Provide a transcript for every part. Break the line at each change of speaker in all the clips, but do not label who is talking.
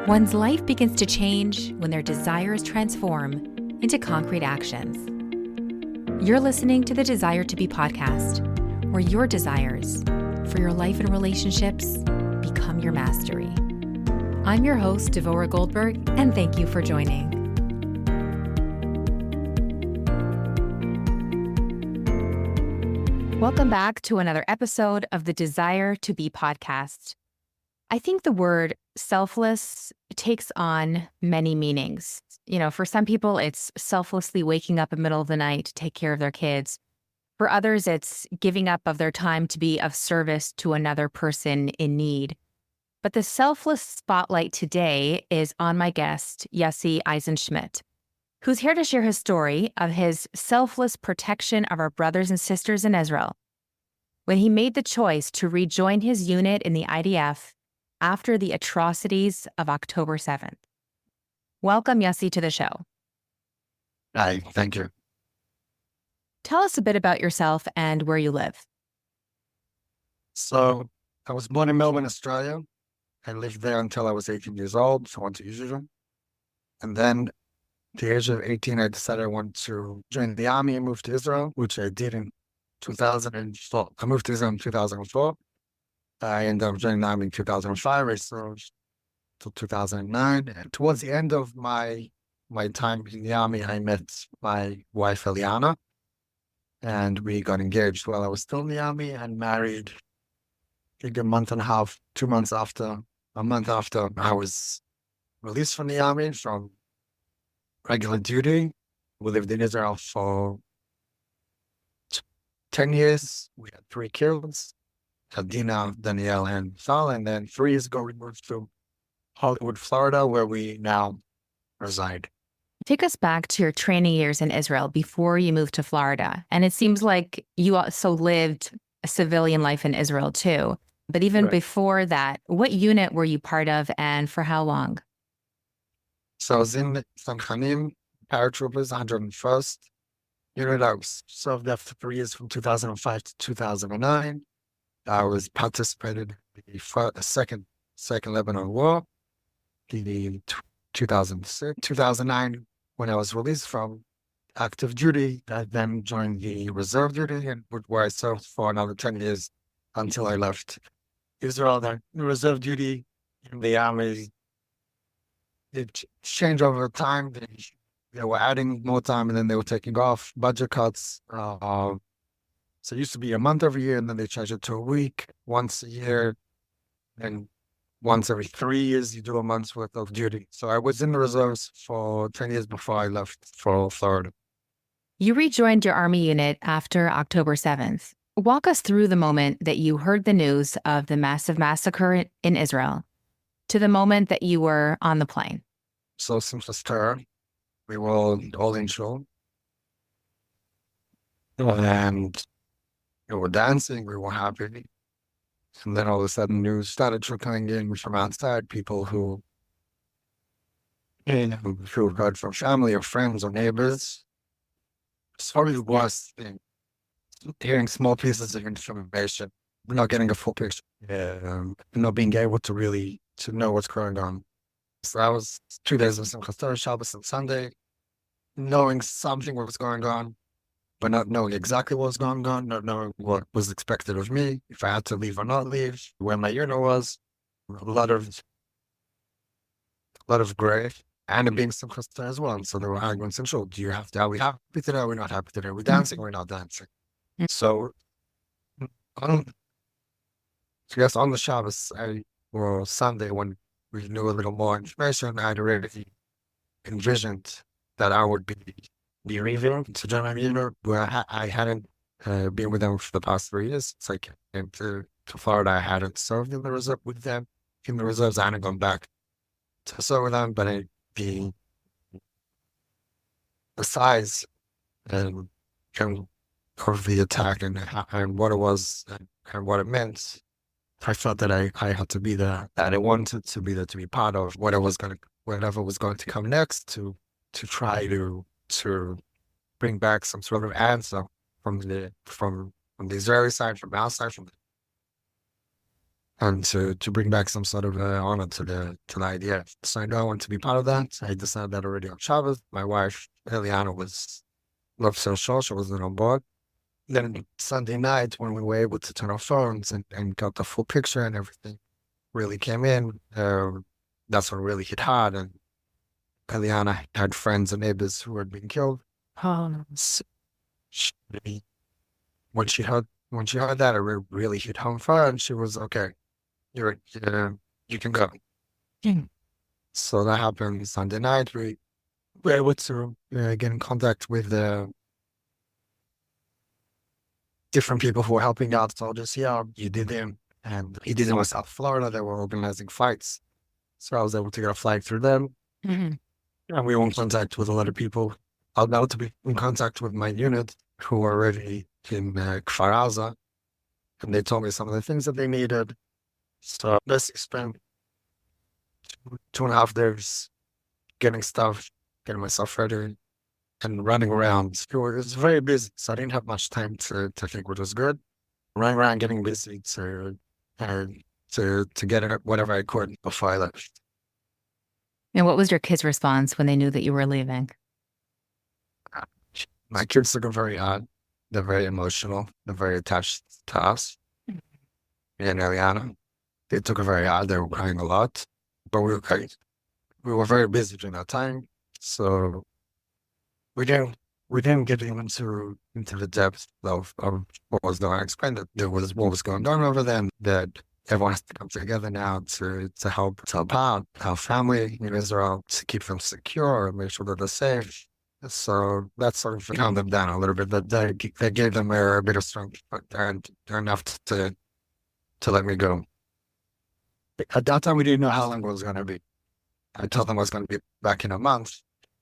One's life begins to change when their desires transform into concrete actions. You're listening to the Desire to Be podcast, where your desires for your life and relationships become your mastery. I'm your host, Devora Goldberg, and thank you for joining. Welcome back to another episode of the Desire to Be podcast. I think the word selfless takes on many meanings. For some people, it's selflessly waking up in the middle of the night to take care of their kids. For others, it's giving up of their time to be of service to another person in need. But the selfless spotlight today is on my guest, Yossi Azjenszmidt, who's here to share his story of his selfless protection of our brothers and sisters in Israel when he made the choice to rejoin his unit in the IDF after the atrocities of October 7th. Welcome, Yossi, to the show.
Hi, thank you.
Tell us a bit about yourself and where you live.
So I was born in Melbourne, Australia. I lived there until I was 18 years old. So I went to Israel. And then at the age of 18, I decided I wanted to join the army and move to Israel, which I did in 2004. I moved to Israel in 2004. I ended up joining the army in 2005. I served till 2009. And towards the end of my time in the army, I met my wife, Eliana, and we got engaged while I was still in the army and married, I think a month after I was released from the army from regular duty. We lived in Israel for 10 years. We had 3 kids, Adina, Danielle, and Sal. And then 3 years ago, we moved to Hollywood, Florida, where we now reside.
Take us back to your training years in Israel before you moved to Florida. And it seems like you also lived a civilian life in Israel too. But even before that, what unit were you part of and for how long?
So I was in Samchanim, paratroopers, 101st unit. I was served there for 3 years from 2005 to 2009. I was participated in the second Lebanon War, the 2006, 2009, when I was released from active duty. I then joined the reserve duty, and where I served for another 10 years until I left Israel. Then the reserve duty in the army, it changed over time. They were adding more time, and then they were taking off budget cuts. So it used to be a month every year, and then they changed it to a week, once a year, and once every 3 years, you do a month's worth of duty. So I was in the reserves for 10 years before I left for Florida.
You rejoined your Army unit after October 7th. Walk us through the moment that you heard the news of the massive massacre in Israel to the moment that you were on the plane.
So since the start, we were all in show. And we were dancing, we were happy. And then all of a sudden news started trickling in from outside, people who heard from family or friends or neighbors. It's probably the worst thing, hearing small pieces of information, not getting a full picture, not being able to know what's going on. So that was 2 days of Simchat Torah, Shabbos and Sunday, knowing something was going on, but not knowing exactly what was going on, not knowing what was expected of me, if I had to leave or not leave, where my unit was, a lot of gray, and it being Simchat Torah as well. So there were arguments and are we happy today, are we not happy today, are we dancing, or we not dancing? So, I guess on the Shabbos or Sunday, when we knew a little more information, I had already envisioned that I would be leaving to join my unit, where I hadn't been with them for the past 3 years. So I came to Florida. I hadn't served in the reserve with them. In the reserves, I hadn't gone back to serve with them, but the size and of the attack and what it was and what it meant, I felt that I had to be there, that I wanted to be there, to be part of whatever was going to come next, to try to bring back some sort of answer from the Israeli side, from our side, and to bring back some sort of honor to the idea. So I know I want to be part of that. I decided that already on Shabbos. My wife Eliana was not so sure; she wasn't on board. Then Sunday night, when we were able to turn our phones and got the full picture and everything really came in, that's when it really hit hard. And Eliana had friends and neighbors who had been killed.
Oh,
So she, when she heard that, it really hit home for her, and she was okay. You're you can go.
mm,
So that happened Sunday night. We were able to get in contact with different people who were helping out soldiers here. You did them, and he did them in South Florida. They were organizing flights, so I was able to get a flight through them.
mhm.
And we were in contact with a lot of people. I was able to be in contact with my unit who were already in Kfar Aza, and they told me some of the things that they needed. So basically spent 2.5 days getting stuff, getting myself ready, and running around. It was very busy, so I didn't have much time to think, which was good. Running around, getting busy uh, to get whatever I could before I left.
And what was your kids' response when they knew that you were leaving?
My kids took it very hard. They're very emotional. They're very attached to us.
Mhm.
And Eliana, they took it very hard. They were crying a lot, but we were very busy during that time, so we didn't we didn't get into the depth of what was going on. I explained that there was what was going on over there, and that everyone has to come together now to help out our family in Israel, to keep them secure, make sure that they're safe. So that sort of calmed them down a little bit. That they gave them a bit of strength, but they're enough to let me go. At that time, we didn't know how long it was going to be. I told them I was going to be back in a month,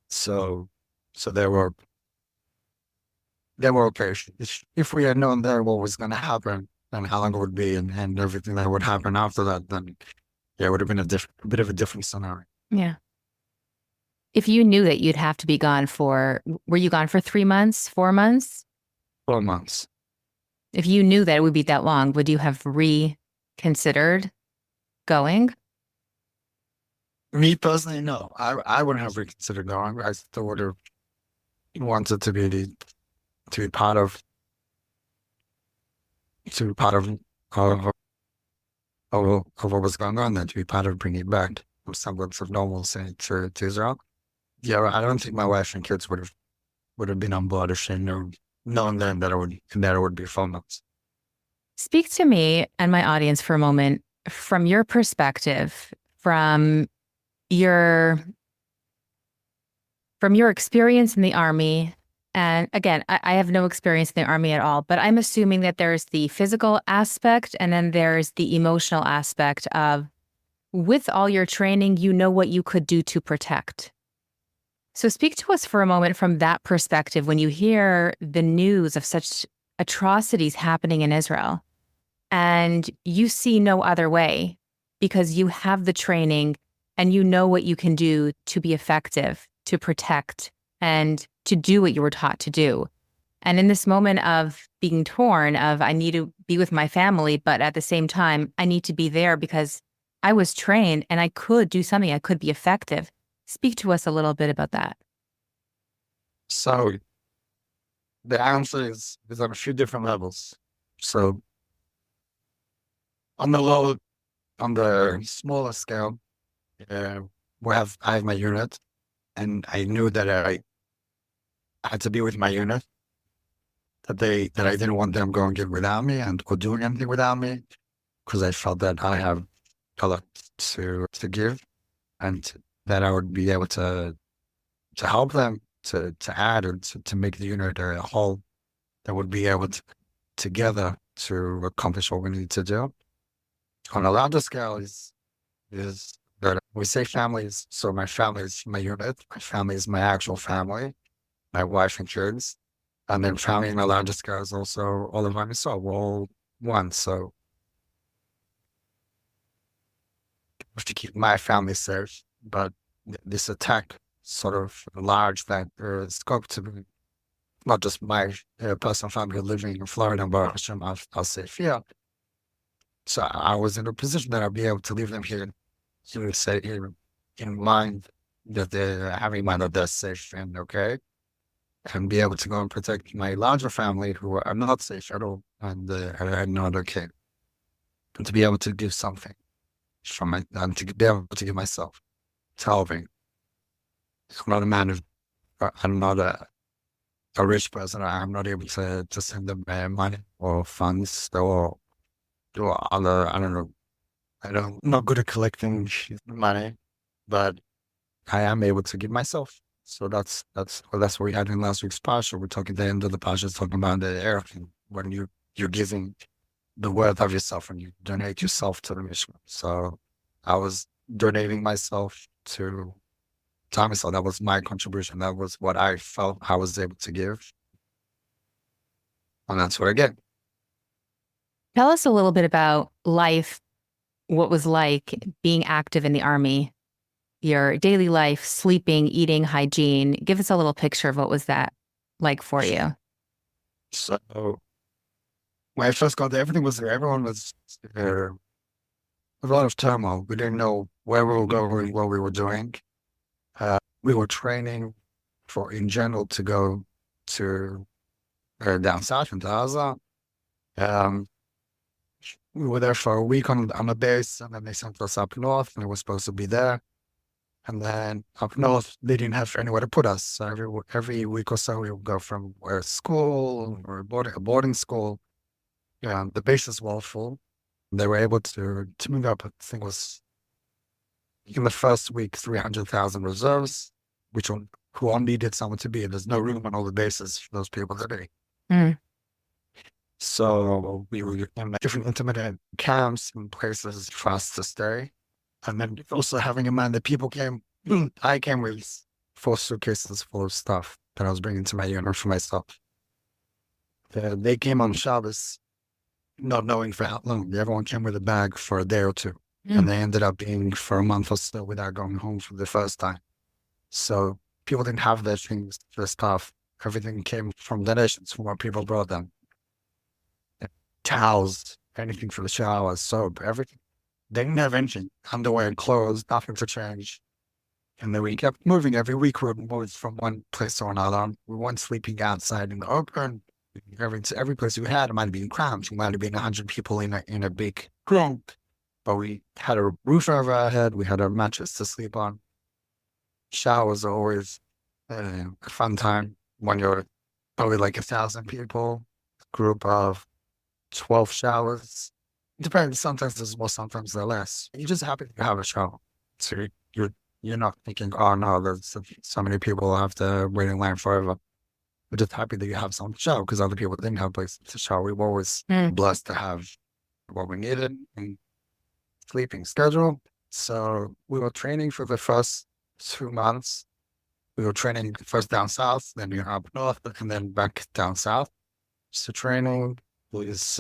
so so they were okay. If we had known there what was going to happen and how long it would be and everything that would happen after that, then yeah, it would have been a bit of a different scenario.
Yeah. If you knew that you'd have to be gone were you gone for 3 months, 4 months?
4 months.
If you knew that it would be that long, would you have reconsidered going?
Me personally, no. I wouldn't have reconsidered going. I still would have wanted to be part of of what was going on, and to be part of bringing back some semblance of normalcy to Israel. Yeah, I don't think my wife and kids would have been on board if they knew knowing then that it would be 4 months.
Speak to me and my audience for a moment from your perspective, your from your experience in the Army. And again, I have no experience in the Army at all, but I'm assuming that there's the physical aspect and then there's the emotional aspect of, with all your training, you know what you could do to protect. So speak to us for a moment from that perspective when you hear the news of such atrocities happening in Israel and you see no other way because you have the training and you know what you can do to be effective, to protect, and to do what you were taught to do. And in this moment of being torn of, I need to be with my family, but at the same time, I need to be there because I was trained and I could do something, I could be effective. Speak to us a little bit about that.
So the answer is on a few different levels. So on the smaller scale, uh, I have my unit, and I knew that I had to be with my unit. That I didn't want them going in without me and or doing anything without me, because I felt that I have a lot to give, and that I would be able to help them to add or to make the unit a whole that would be able to together to accomplish what we need to do. On a larger scale is that we say families. So my family is my unit. My family is my actual family, my wife and kids. And then family in a larger scale is also all of my so we're all one. So I have to keep my family safe. But this attack sort of large that scope to be not just my personal family living in Florida, but I'll say here. So I was in a position that I'd be able to leave them here, say here in mind that they're having mind that they're safe and okay, and be able to go and protect my larger family who are not safe at all and not okay, and to be able to give something from my and to be able to give myself to helping. I'm not a man of, I'm not a rich person. I'm not able to send them money or funds or other. I don't know. I'm not good at collecting money, but I am able to give myself. So that's what we had in last week's parsha. We're talking the end of the parsha is talking about the earth when you're giving the worth of yourself and you donate yourself to the mission. So I was donating myself to time. So that was my contribution. That was what I felt I was able to give, and that's what I get.
Tell us a little bit about life, what was like being active in the army, your daily life, sleeping, eating, hygiene. Give us a little picture of what was that like for you.
So when I first got there, everything was there. Everyone was there. A lot of turmoil. We didn't know where we were going, what we were doing. We were training in general to go to down south in Gaza. Um, we were there for a week on a base, and then they sent us up north, and we were supposed to be there. And then up north, they didn't have anywhere to put us. So every week or so, we would go from a school or a boarding school. Yeah, the bases were all full. They were able to move up. I think it was in the first week 300,000 reserves, who all needed someone to be. There's no room on all the bases for those people to be.
Mm.
So we were in different intermittent camps and places for us to stay. And then also having in mind that people came, I came with 4 suitcases full of stuff that I was bringing to my unit for myself. They came on Shabbos, not knowing for how long. Everyone came with a bag for a day or two. And they ended up being for a month or so without going home for the first time. So people didn't have their things, their stuff. Everything came from donations from what people brought them. Towels, anything for the shower, soap, everything. They didn't have anything. Underwear, clothes, nothing to change. And then we kept moving. Every week we moved from one place to another. We weren't sleeping outside in the open. Every place we had, it might have been cramped. We might have been 100 people in a big room. But we had a roof over our head. We had a mattress to sleep on. Showers are always a fun time when you're probably like 1,000 people, group of 12 showers. It depends. Sometimes there's more, sometimes there's less. You're just happy to have a shower. So you're not thinking, oh no, there's so many people have to wait in line forever. We're just happy that you have some to shower because other people didn't have places to shower. We were always blessed to have what we needed and sleeping schedule. So we were training for the first 2 months. We were training first down south, then up north, and then back down south. So training was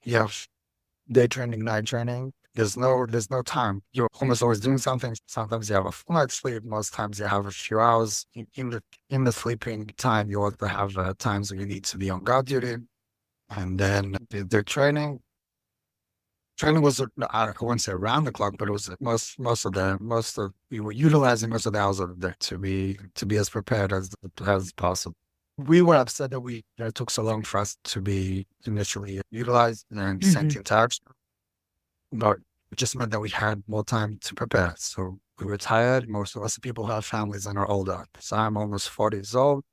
you have day training, night training. There's no time. You're almost always doing something. Sometimes you have a full night's sleep. Most times you have a few hours in the sleeping time. You also have times where you need to be on guard duty, and then the training. Training was I wouldn't say around the clock, but it was we were utilizing most of the hours of the day to be as prepared as possible. We were upset that it took so long for us to be initially utilized and sent in touch, but it just meant that we had more time to prepare. So we were tired. Most of us people have families and are older. So I'm almost 40 years old.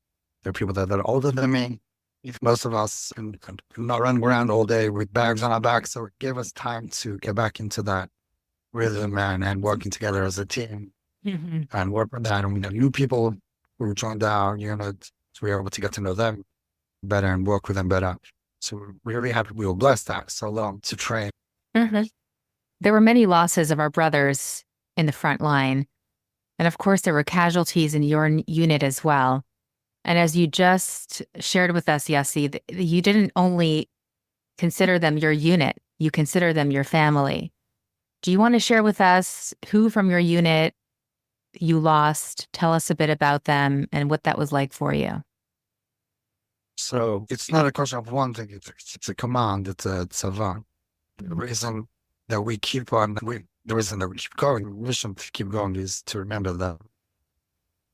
There are people that are older than me. If most of us and not running around all day with bags on our backs, so it gave us time to get back into that rhythm and working together as a team and work with that. And we know new people who joined our unit, so we were able to get to know them better and work with them better. So we really happy we were blessed to have so long to train.
There were many losses of our brothers in the front line. And of course, there were casualties in your unit as well. And as you just shared with us, Yossi, you didn't only consider them your unit, you consider them your family. Do you want to share with us who from your unit you lost? Tell us a bit about them and what that was like for you.
So it's not a question of one thing, it's a command, it's a tzava. The reason that we keep on, the reason that we keep going, the mission to keep going is to remember them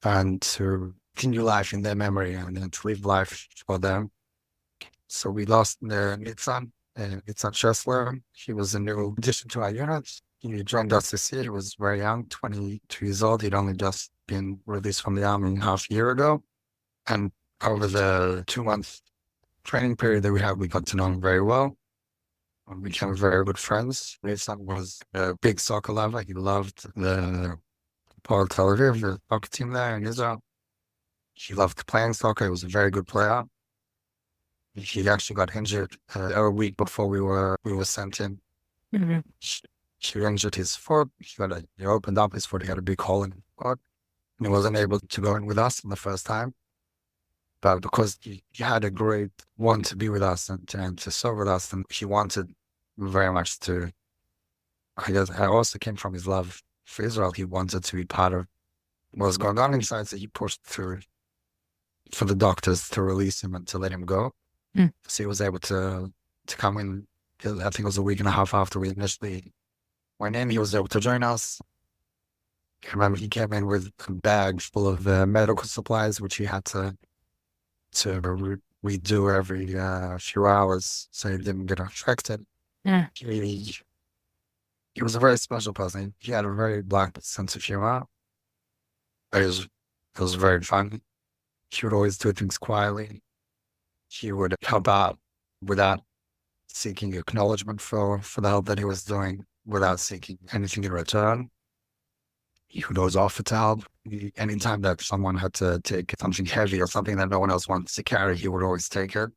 and to continue life in their memory and then to live life for them. So we lost the Nitzan, Nitzan Chesler. He was a new addition to our unit. He joined us this year. He was very young, 22 years old. He'd only just been released from the army half a year ago. And over the 2-month training period that we had, we got to know him very well. We became very good friends. His son was a big soccer lover. He loved the Paul Tel Aviv, the soccer team there in Israel. He loved playing soccer. He was a very good player. He actually got injured a week before we were sent in.
Mm-hmm.
He injured his foot. He opened up his foot. He had a big hole in his foot. And he wasn't able to go in with us the first time. But because he had a great want to be with us and to serve with us, and he wanted very much to, I guess, I also came from his love for Israel. He wanted to be part of what was going on inside, so he pushed through for the doctors to release him and to let him go.
Mm.
So he was able to come in. I think it was a week and a half after we initially went in. He was able to join us. I remember he came in with a bag full of medical supplies, which he had to redo every few hours so he didn't get infected.
Yeah.
He was a very special person. He had a very black sense of humor. It was very fun. He would always do things quietly. He would help out without seeking acknowledgement for the help that he was doing, without seeking anything in return. He would always offer to help. Anytime that someone had to take something heavy or something that no one else wanted to carry, he would always take it.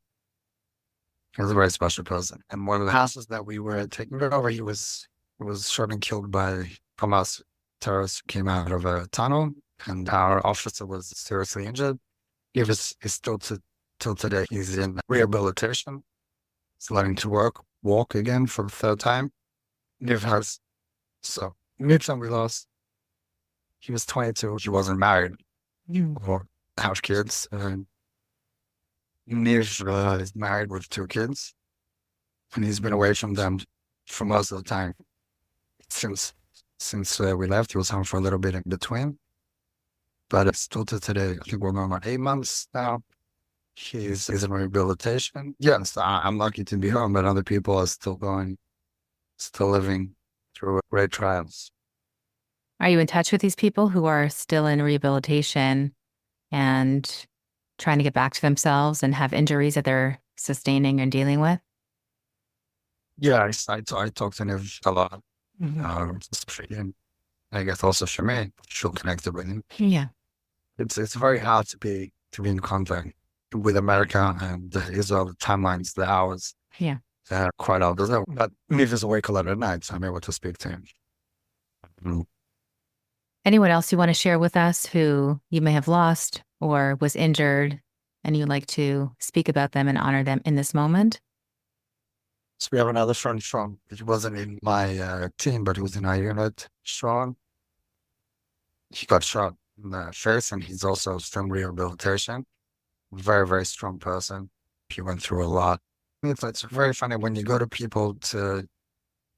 He was a very special person. And one of the houses that we were taking over, he was shot and killed by Hamas terrorists who came out of a tunnel, and our officer was seriously injured. He is still till today, he's in rehabilitation. He's learning to walk again for the third time. Niv's we lost. He was 22. He wasn't married or have kids. Niv is married with 2 kids, and he's been away from them for most of the time since we left. He was home for a little bit in between, but it's still to today. I think we're going on 8 months now. He's in rehabilitation. Yes, I'm lucky to be home, but other people are still living through great trials.
Are you in touch with these people who are still in rehabilitation and trying to get back to themselves and have injuries that they're sustaining and dealing with?
Yeah, I talk to him a lot.
Mm-hmm.
And I guess also for me, feel connected with him.
Yeah.
It's very hard to be in contact with America and Israel. The timelines, the hours,
Yeah.
they're quite out there. But Niv is awake a lot at night, so I'm able to speak to him.
Anyone else you want to share with us who you may have lost or was injured and you'd like to speak about them and honor them in this moment?
So we have another friend he wasn't in my team, but he was in our unit, Sean. He got shot in the face, and he's also still in rehabilitation. Very, very strong person. He went through a lot. It's very funny when you go to people to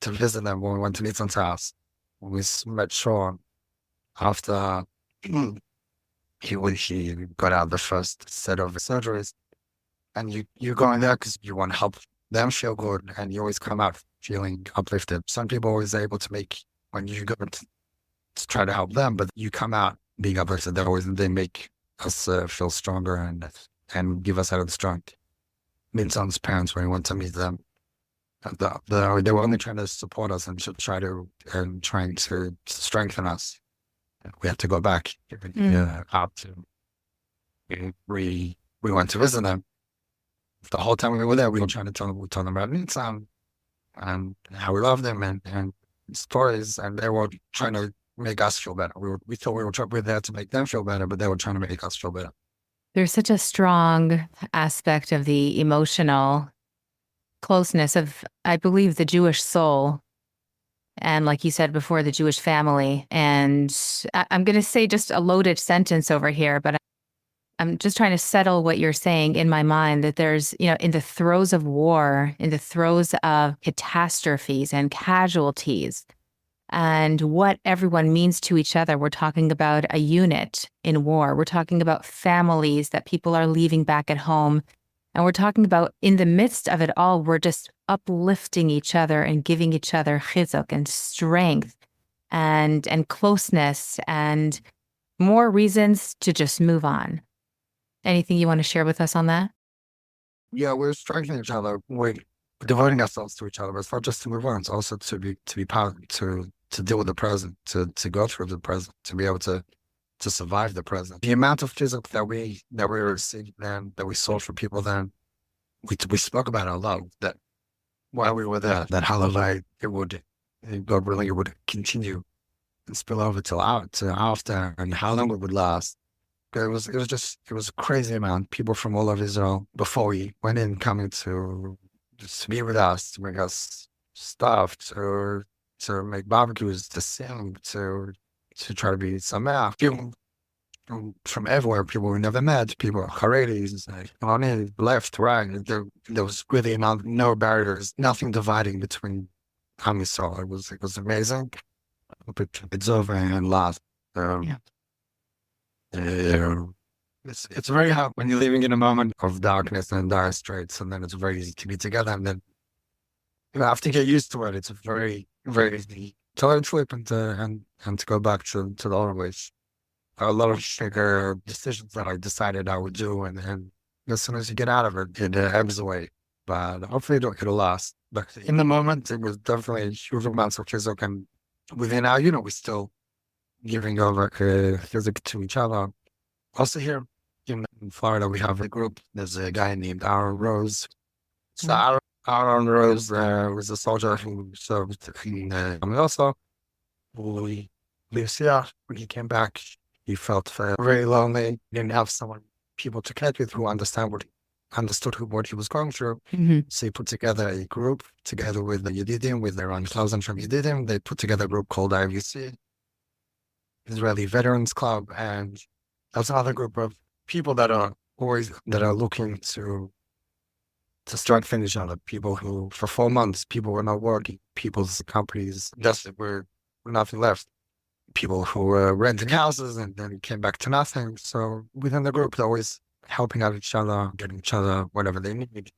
visit them. When we went to Nitzan's house, when we met Sean, after he got out the first set of surgeries, and you go in there because you want to help them feel good, and you always come out feeling uplifted. Some people are always able to make, when you go to try to help them, but you come out being uplifted. They make us feel stronger and give us added strength. Nitzan's parents, when we went to meet them, they were only trying to support us and trying to strengthen us. We had to go back after we went to visit them. The whole time we were there, we were trying to tell them about Nitzan and how we loved them and stories, and they were trying to make us feel better. We thought we were there to make them feel better, but they were trying to make us feel better.
There's such a strong aspect of the emotional closeness of, I believe, the Jewish soul. And like you said before, the Jewish family. And I'm going to say just a loaded sentence over here, but I'm just trying to settle what you're saying in my mind, that there's, in the throes of war, in the throes of catastrophes and casualties, and what everyone means to each other. We're talking about a unit in war. We're talking about families that people are leaving back at home. And we're talking about, in the midst of it all, we're just uplifting each other and giving each other chizuk and strength and closeness and more reasons to just move on. Anything you want to share with us on that?
Yeah, we're strengthening each other. We're devoting ourselves to each other. But it's not just to move on; it's also to be part to deal with the present, to go through the present, to be able to survive the present. The amount of physical that we received then, that we saw for people then, we spoke about it a lot. That while we were there, that holiday God willing, it would continue and spill over to after, and how long it would last. It was a crazy amount. People from all over Israel before we went in coming to just to be with us, to bring us stuff, to make barbecues, to sing, to try to be sameach. People from everywhere, people we never met, people Haredis, like on it, left, right. There was really no barriers, nothing dividing between Am Yisrael. It was amazing. But it's over and last.
Yeah.
Uh, it's very hard when you're living in a moment of darkness and dire straits, and then it's very easy to be together. And then you have to get used to it. It's very, very easy to let it slip and to go back to the old ways. A lot of bigger decisions that I decided I would do, and as soon as you get out of it, it ebbs away. But hopefully it'll last. But in the moment, it was definitely huge amounts of chizuk, and within our, we're still giving over chizuk to each other. Also here in Florida, we have a group. There's a guy named Aaron Rose. So Aaron Rose was a soldier who served in also. He lives here. When he came back, he felt very lonely. He didn't have people to connect with who understood what he was going through.
Mm-hmm.
So he put together a group together with the Yedidim, with around 1,000 from Yedidim. They put together a group called IVC, Israeli Veterans Club, and that's another group of people that are looking to strengthen each other. People who, for 4 months, people were not working. People's companies just were nothing left. People who were renting houses and then came back to nothing. So within the group, they're always helping out each other, getting each other whatever they need.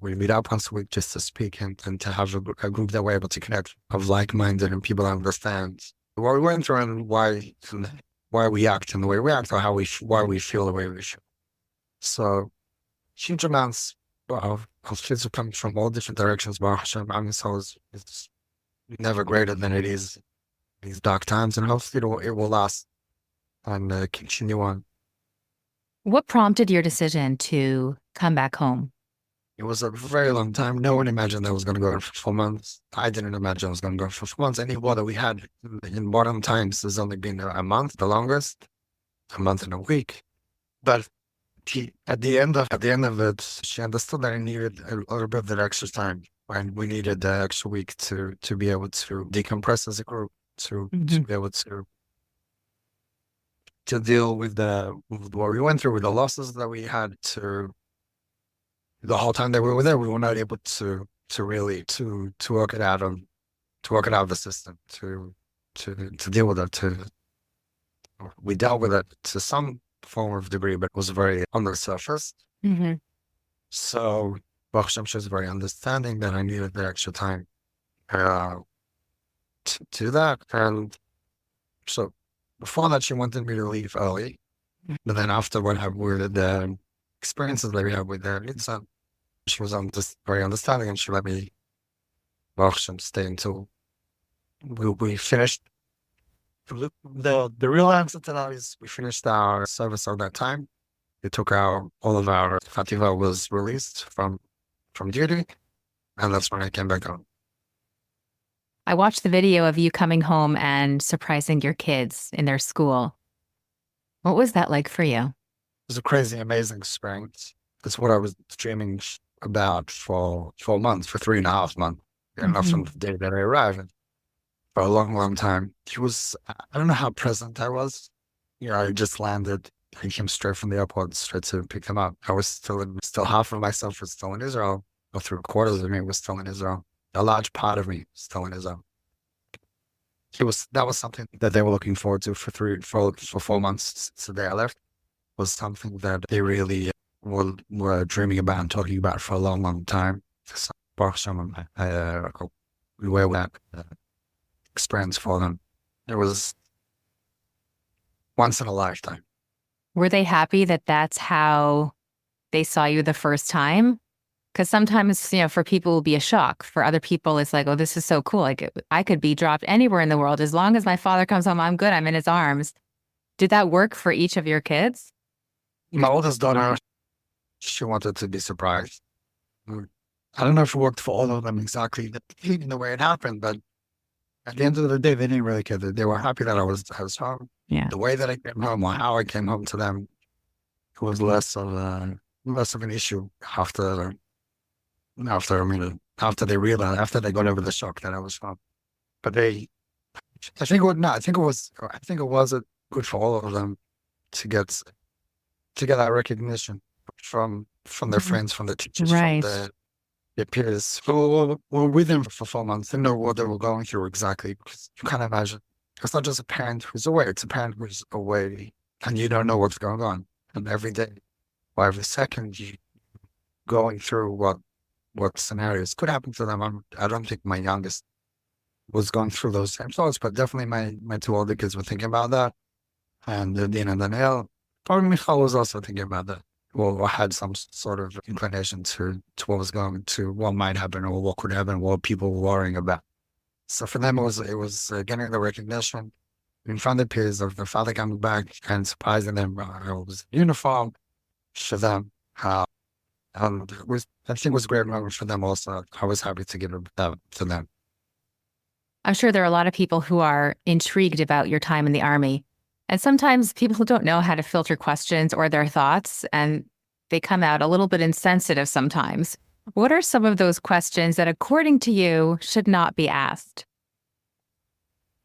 We meet up once a week just to speak and to have a group that we're able to connect of like-minded and people that understand what we went through and why we act in the way we act, or why we feel the way we feel. So huge amounts of kids who come from all different directions. Baruch Hashem, Am Yisrael is never greater than it is these dark times, and hopefully it will last and continue on.
What prompted your decision to come back home?
It was a very long time. No one imagined I was going to go for 4 months. I didn't imagine I was going to go for 4 months. Any war that we had in modern times has only been a month, the longest, a month and a week. But at the end of it, she understood that I needed a little bit of that extra time, and we needed the extra week to be able to decompress as a group, to be able to deal with what we went through, with the losses that we had. To the whole time that we were there, we were not able to really work it out of the system, to deal with it. We dealt with it to some form of degree, but it was very on the surface.
Mm-hmm.
So Baruch Hashem, she was very understanding that I needed the extra time to do that. And so before that, she wanted me to leave early. But then after what happened with the experiences that we had with the Nitsan, she was very understanding, and she let me, Baruch Hashem, stay until we finished. The real answer to that is we finished our service on that time. It took all of our Fativa was released from duty, and that's when I came back home.
I watched the video of you coming home and surprising your kids in their school. What was that like for you?
It was a crazy, amazing experience. It's what I was dreaming about for 4 months, for 3.5 months. From the day that I arrived. For a long, long time. I don't know how present I was. I just landed I came straight from the airport, straight to pick them up. I was still half of myself was still in Israel, or 3/4 of me was still in Israel. A large part of me was still in Israel. That was something that they were looking forward to for 4 months since the day I left. Was something that they really were dreaming about and talking about for a long, long time. So, Baruch Hashem, we were that experience for them. It was once in a lifetime.
Were they happy that that's how they saw you the first time? Because sometimes, for people it will be a shock. For other people, it's like, oh, this is so cool. Like, I could be dropped anywhere in the world. As long as my father comes home, I'm good. I'm in his arms. Did that work for each of your kids?
My oldest daughter, she wanted to be surprised. I don't know if it worked for all of them exactly in the way it happened, but at the end of the day, they didn't really care. They were happy that I was home.
Yeah.
The way that I came home or how I came home to them, it was less of an issue after they realized, after they got over the shock that I was home. But I think it was good for all of them to get that recognition from their friends, from the teachers,
Right.
from their peers who were with them for 4 months. They know what they were going through exactly, because you can't imagine. It's not just a parent who's away, it's a parent who's away and you don't know what's going on. And every day or every second you going through what scenarios could happen to them. I don't think my youngest was going through those same thoughts, but definitely my two older kids were thinking about that. And Dean and Danielle, probably Michal was also thinking about that. Well, I had some sort of inclination to what might happen or what could happen, what people were worrying about. So for them, it was getting the recognition in front of peers of the father coming back and surprising them. I was in uniform for them. And I think it was a great moment for them also. I was happy to give it to them.
I'm sure there are a lot of people who are intrigued about your time in the Army. And sometimes people don't know how to filter questions or their thoughts, and they come out a little bit insensitive sometimes. What are some of those questions that, according to you, should not be asked?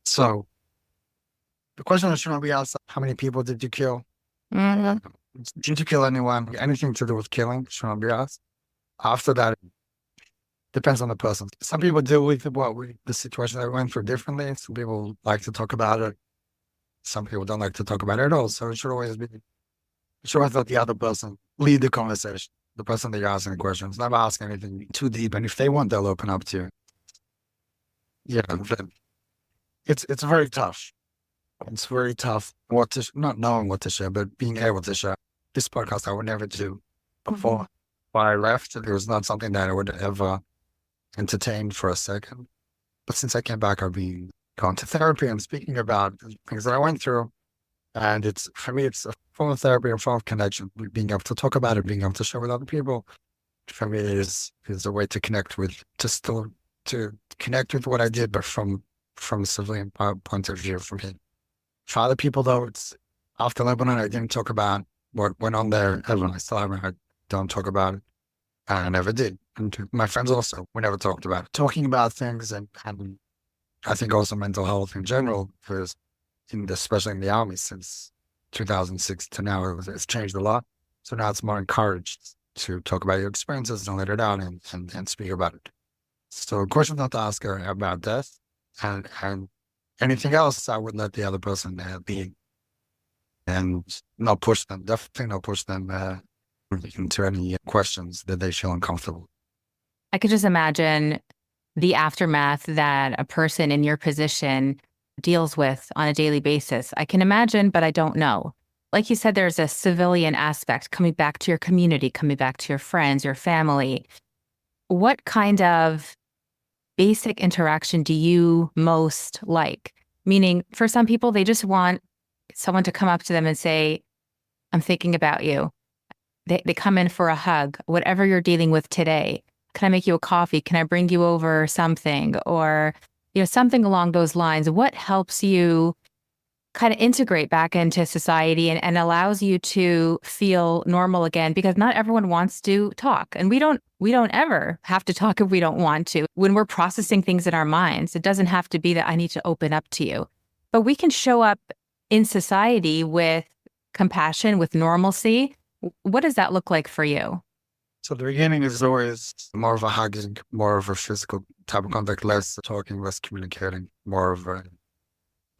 So the question that should not be asked: how many people did you kill?
Mm-hmm.
Did you kill anyone? Anything to do with killing should not be asked. After that, it depends on the person. Some people deal with the situation they went through differently. Some people like to talk about it. Some people don't like to talk about it at all. So it should always let the other person lead the conversation. The person that you're asking the questions, never ask anything too deep. And if they want, they'll open up to you. Yeah, it's very tough. It's very tough not knowing what to share, but being able to share. This podcast I would never do before. When I left, it was not something that I would ever entertain for a second. But since I came back, I've been going to therapy and speaking about things that I went through. And for me, it's a form of therapy, a form of connection. Being able to talk about it, being able to share with other people, for me is a way to connect with, to connect with what I did, but from a civilian point of view for me. For other people, though, it's after Lebanon, I didn't talk about what went on there ever. I still haven't. I don't talk about it. And I never did. And my friends also, we never talked about it. Talking about things and I think also mental health in general, because especially in the Army since 2006 to now, it's changed a lot. So now it's more encouraged to talk about your experiences and let it out and speak about it. So questions not to ask her about death and anything else, I would let the other person be and not push them, definitely not push them into any questions that they feel uncomfortable.
I could just imagine the aftermath that a person in your position deals with on a daily basis. I can imagine, but I don't know. Like you said, there's a civilian aspect coming back to your community, coming back to your friends, your family. What kind of basic interaction do you most like? Meaning, for some people, they just want someone to come up to them and say, I'm thinking about you. They come in for a hug, whatever you're dealing with today. Can I make you a coffee? Can I bring you over something? Or, something along those lines. What helps you kind of integrate back into society and allows you to feel normal again? Because not everyone wants to talk, and we don't ever have to talk if we don't want to. When we're processing things in our minds, it doesn't have to be that I need to open up to you, but we can show up in society with compassion with normalcy. What does that look like for you?
So the beginning is always more of a hugging, more of a physical type of contact, less talking, less communicating, more of a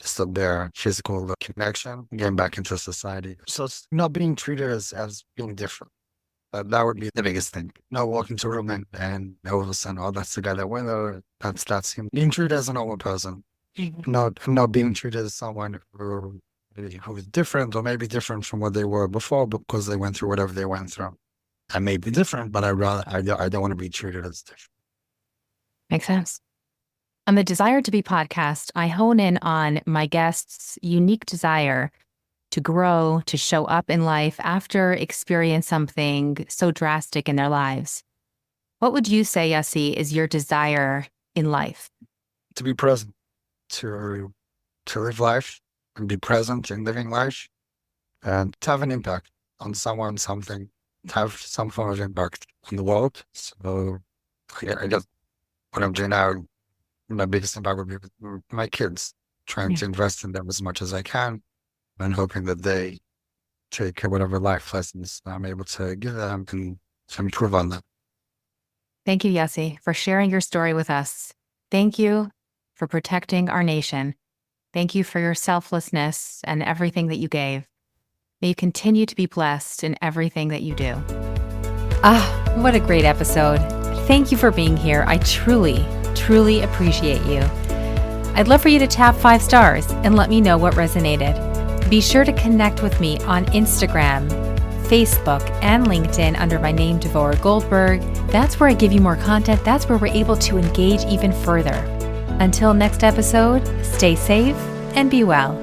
just a bare physical connection, getting back into society. So it's not being treated as being different. That would be the biggest thing. Not walking to a room and all of a sudden, oh, that's the guy that went, or that's him. Being treated as a normal person, not being treated as someone who is different or maybe different from what they were before because they went through whatever they went through. I may be different, but I don't want to be treated as different.
Makes sense. On the Desire to Be podcast, I hone in on my guests' unique desire to grow, to show up in life after experience something so drastic in their lives. What would you say, Yossi, is your desire in life?
To be present, to live life and be present in living life and to have an impact on someone, something, to have some form of impact on the world. So I guess what I'm doing now, my biggest impact would be with my kids, trying to invest in them as much as I can and hoping that they take whatever life lessons I'm able to give them and improve on them.
Thank you, Yossi, for sharing your story with us. Thank you for protecting our nation. Thank you for your selflessness and everything that you gave. May you continue to be blessed in everything that you do. Ah, what a great episode. Thank you for being here. I truly appreciate you. I'd love for you to tap 5 stars and let me know what resonated. Be sure to connect with me on Instagram, Facebook, and LinkedIn under my name, Devorah Goldberg. That's where I give you more content. That's where we're able to engage even further. Until next episode, stay safe and be well.